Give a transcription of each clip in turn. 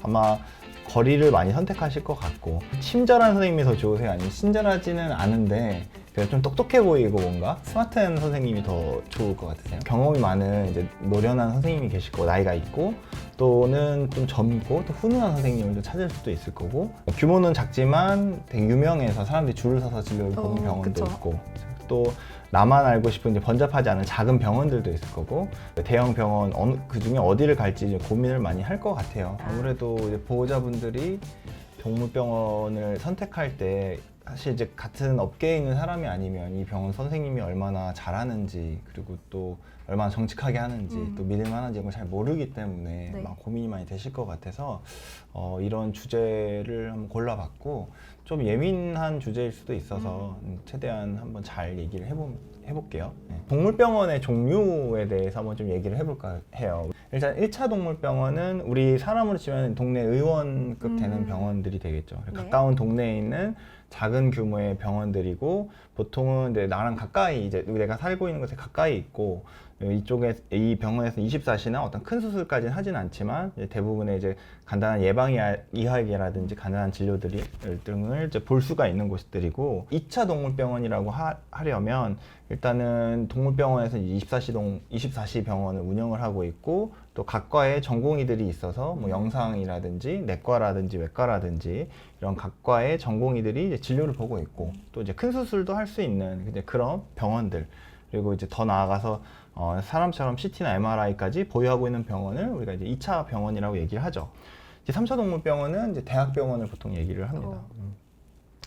아마 거리를 많이 선택하실 것 같고, 친절한 선생님이 더 좋으세요? 아니면 친절하지는 않은데 그래서 좀 똑똑해 보이고 뭔가 스마트한 선생님이 더 좋을 것 같으세요? 경험이 많은 이제 노련한 선생님이 계실 거고, 나이가 있고 또는 좀 젊고 또 훈훈한 선생님을 또 찾을 수도 있을 거고, 규모는 작지만 되게 유명해서 사람들이 줄을 서서 진료를 보는 병원도 그쵸. 있고, 또 나만 알고 싶은 이제 번잡하지 않은 작은 병원들도 있을 거고, 대형 병원 그 중에 어디를 갈지 이제 고민을 많이 할 것 같아요. 아무래도 이제 보호자분들이 동물병원을 선택할 때 사실 이제 같은 업계에 있는 사람이 아니면 이 병원 선생님이 얼마나 잘하는지, 그리고 또 얼마나 정직하게 하는지, 또 믿을 만한지 이런 걸 잘 모르기 때문에 네. 막 고민이 많이 되실 것 같아서 이런 주제를 한번 골라봤고, 좀 예민한 주제일 수도 있어서 최대한 한번 잘 얘기를 해볼게요. 네. 동물병원의 종류에 대해서 한번 좀 얘기를 해볼까 해요. 일단 1차 동물병원은 우리 사람으로 치면 동네 의원급 되는 병원들이 되겠죠. 네. 가까운 동네에 있는 작은 규모의 병원들이고, 보통은 이제 나랑 가까이, 이제 내가 살고 있는 곳에 가까이 있고, 이쪽에 이 병원에서 24시나 어떤 큰 수술까지는 하진 않지만 이제 대부분의 이제 간단한 이하이라든지 간단한 진료들이 등을 이제 볼 수가 있는 곳들이고, 2차 동물병원이라고 하려면 일단은 동물병원에서 24시 병원을 운영을 하고 있고, 또 각과의 전공의들이 있어서 뭐 영상이라든지 내과라든지 외과라든지 이런 각과의 전공의들이 이제 진료를 보고 있고, 또 이제 큰 수술도 할 수 있는 이제 그런 병원들, 그리고 이제 더 나아가서 사람처럼 CT나 MRI까지 보유하고 있는 병원을 우리가 이제 2차 병원이라고 얘기를 하죠. 이제 3차 동물병원은 이제 대학병원을 보통 얘기를 합니다.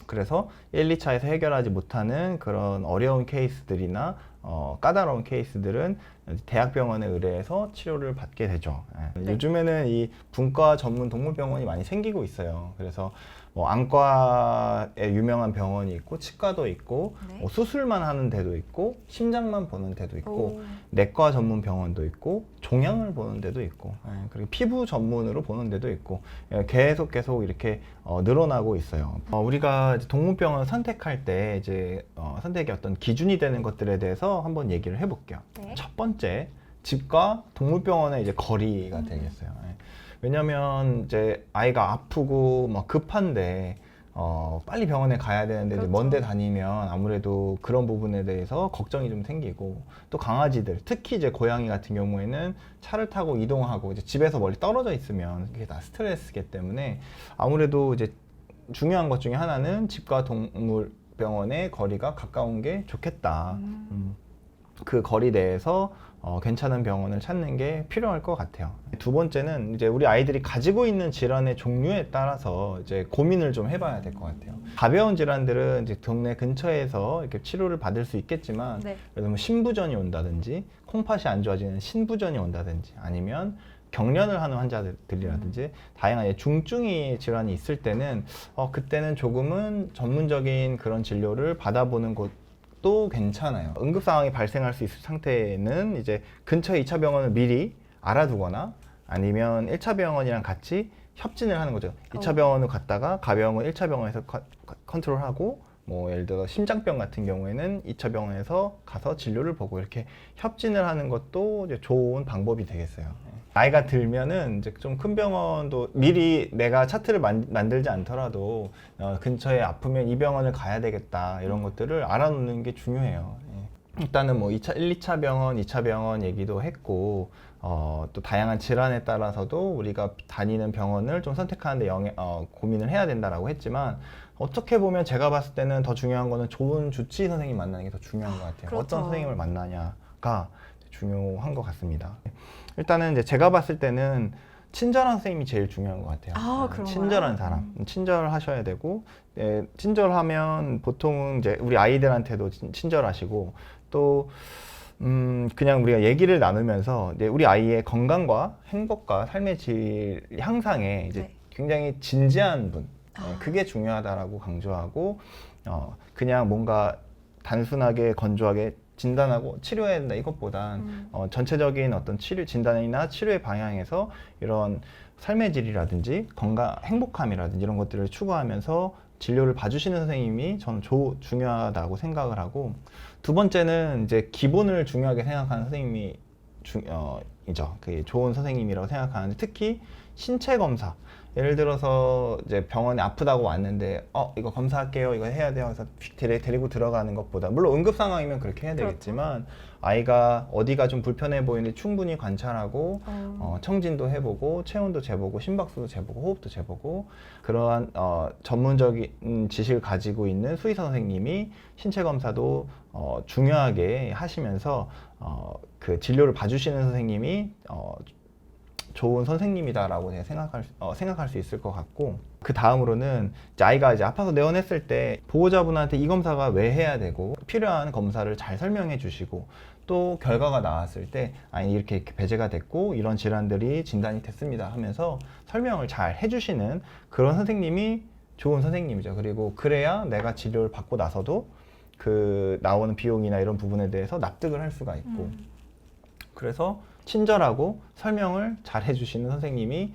그래서 1, 2차에서 해결하지 못하는 그런 어려운 케이스들이나 까다로운 케이스들은 대학병원에 의뢰해서 치료를 받게 되죠. 네. 요즘에는 이 분과 전문 동물병원이 많이 생기고 있어요. 그래서 뭐 안과에 유명한 병원이 있고, 치과도 있고, 네. 뭐 수술만 하는 데도 있고, 심장만 보는 데도 있고, 오. 내과 전문 병원도 있고, 종양을 보는 데도 있고, 그리고 피부 전문으로 보는 데도 있고, 계속 이렇게 늘어나고 있어요. 우리가 이제 동물병원을 선택할 때 이제 선택의 어떤 기준이 되는 것들에 대해서 한번 얘기를 해볼게요. 네. 첫 번째, 집과 동물병원의 이제 거리가 되겠어요. 왜냐면 이제 아이가 아프고 막 급한데 빨리 병원에 가야 되는데 그렇죠. 먼데 다니면 아무래도 그런 부분에 대해서 걱정이 좀 생기고, 또 강아지들, 특히 이제 고양이 같은 경우에는 차를 타고 이동하고 이제 집에서 멀리 떨어져 있으면 그게 다 스트레스이기 때문에 아무래도 이제 중요한 것 중에 하나는 집과 동물병원의 거리가 가까운 게 좋겠다. 그 거리 내에서 괜찮은 병원을 찾는 게 필요할 것 같아요. 두 번째는 이제 우리 아이들이 가지고 있는 질환의 종류에 따라서 이제 고민을 좀 해봐야 될 것 같아요. 가벼운 질환들은 이제 동네 근처에서 이렇게 치료를 받을 수 있겠지만, 네. 그래서 뭐 신부전이 온다든지, 콩팥이 안 좋아지는 신부전이 온다든지, 아니면 경련을 하는 환자들이라든지 다양한 중증의 질환이 있을 때는 그때는 조금은 전문적인 그런 진료를 받아보는 곳도 괜찮아요. 응급 상황이 발생할 수 있을 상태에는 이제 근처에 2차 병원을 미리 알아두거나, 아니면 1차 병원이랑 같이 협진을 하는 거죠. 2차 병원을 갔다가 가병원 1차 병원에서 컨트롤하고, 뭐 예를 들어 심장병 같은 경우에는 2차 병원에서 가서 진료를 보고, 이렇게 협진을 하는 것도 이제 좋은 방법이 되겠어요. 나이가 들면은 이제 좀 큰 병원도 미리 내가 차트를 만들지 않더라도 근처에 아프면 이 병원을 가야 되겠다, 이런 것들을 알아놓는 게 중요해요. 일단은 뭐 1, 2차 병원, 2차 병원 얘기도 했고, 또 다양한 질환에 따라서도 우리가 다니는 병원을 좀 선택하는데 고민을 해야 된다라고 했지만, 어떻게 보면 제가 봤을 때는 더 중요한 거는 좋은 주치의 선생님 만나는 게 더 중요한 것 같아요. 그렇죠. 어떤 선생님을 만나냐가 중요한 것 같습니다. 일단은 이제 제가 봤을 때는 친절한 선생님이 제일 중요한 것 같아요. 아, 그런가요? 친절한 사람, 친절하셔야 되고, 친절하면 보통은 이제 우리 아이들한테도 친절하시고, 또 그냥 우리가 얘기를 나누면서 이제 우리 아이의 건강과 행복과 삶의 질 향상에 이제 네. 굉장히 진지한 분, 그게 중요하다라고 강조하고, 그냥 뭔가 단순하게 건조하게 진단하고 치료해야 된다 이것보단 전체적인 어떤 진단이나 치료의 방향에서 이런 삶의 질이라든지 건강, 행복함이라든지 이런 것들을 추구하면서 진료를 봐주시는 선생님이 저는 중요하다고 생각을 하고, 두 번째는 이제 기본을 중요하게 생각하는 선생님이 이죠. 그게 좋은 선생님이라고 생각하는데, 특히 신체 검사, 예를 들어서 이제 병원에 아프다고 왔는데 이거 검사할게요, 이거 해야 돼요, 그래서 데리고 들어가는 것보다, 물론 응급 상황이면 그렇게 해야 되겠지만 아이가 어디가 좀 불편해 보이는데 충분히 관찰하고 청진도 해보고 체온도 재보고 심박수도 재보고 호흡도 재보고 그러한 전문적인 지식을 가지고 있는 수의사 선생님이 신체 검사도 중요하게 하시면서 그 진료를 봐주시는 선생님이 좋은 선생님이다라고 제가 생각할 수 있을 것 같고, 그 다음으로는 이제 아이가 이제 아파서 내원했을 때 보호자분한테 이 검사가 왜 해야 되고 필요한 검사를 잘 설명해 주시고, 또 결과가 나왔을 때 아니 이렇게 배제가 됐고 이런 질환들이 진단이 됐습니다 하면서 설명을 잘 해주시는 그런 선생님이 좋은 선생님이죠. 그리고 그래야 내가 진료를 받고 나서도 그 나오는 비용이나 이런 부분에 대해서 납득을 할 수가 있고, 그래서 친절하고 설명을 잘 해주시는 선생님이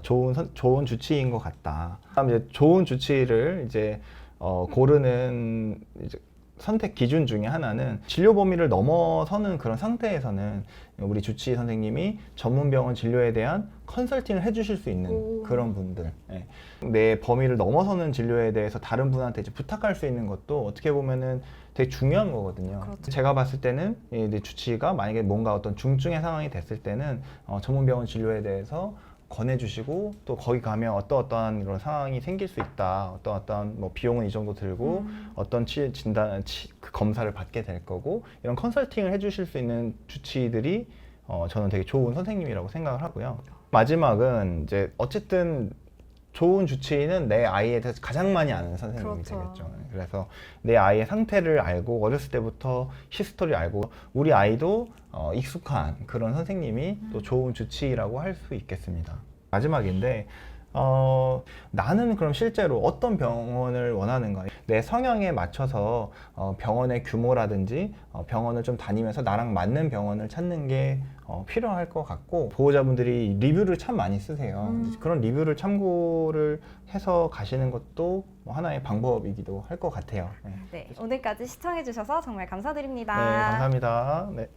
좋은 주치의인 것 같다. 그다음 이제 좋은 주치의를 이제 고르는 이제 선택 기준 중에 하나는 진료 범위를 넘어서는 그런 상태에서는 우리 주치의 선생님이 전문 병원 진료에 대한 컨설팅을 해주실 수 있는 그런 분들, 내 범위를 넘어서는 진료에 대해서 다른 분한테 이제 부탁할 수 있는 것도 어떻게 보면은 되게 중요한 거거든요. 그렇죠. 제가 봤을 때는 이제 주치의가 만약에 뭔가 어떤 중증의 상황이 됐을 때는 전문 병원 진료에 대해서 권해주시고, 또 거기 가면 어떠한 이런 상황이 생길 수 있다, 어떠한 뭐 비용은 이 정도 들고 어떤 그 검사를 받게 될 거고, 이런 컨설팅을 해주실 수 있는 주치의들이 저는 되게 좋은 선생님이라고 생각을 하고요. 마지막은 이제 어쨌든 좋은 주치의는 내 아이에 대해서 가장 많이 아는 선생님이 되겠죠. 그래서 내 아이의 상태를 알고 어렸을 때부터 히스토리를 알고 우리 아이도 익숙한 그런 선생님이 또 좋은 주치의라고 할 수 있겠습니다. 마지막인데 나는 그럼 실제로 어떤 병원을 원하는가? 내 성향에 맞춰서 병원의 규모라든지 병원을 좀 다니면서 나랑 맞는 병원을 찾는 게 필요할 것 같고, 보호자분들이 리뷰를 참 많이 쓰세요. 그런 리뷰를 참고를 해서 가시는 것도 하나의 방법이기도 할 것 같아요. 네, 오늘까지 시청해주셔서 정말 감사드립니다. 네, 감사합니다. 네.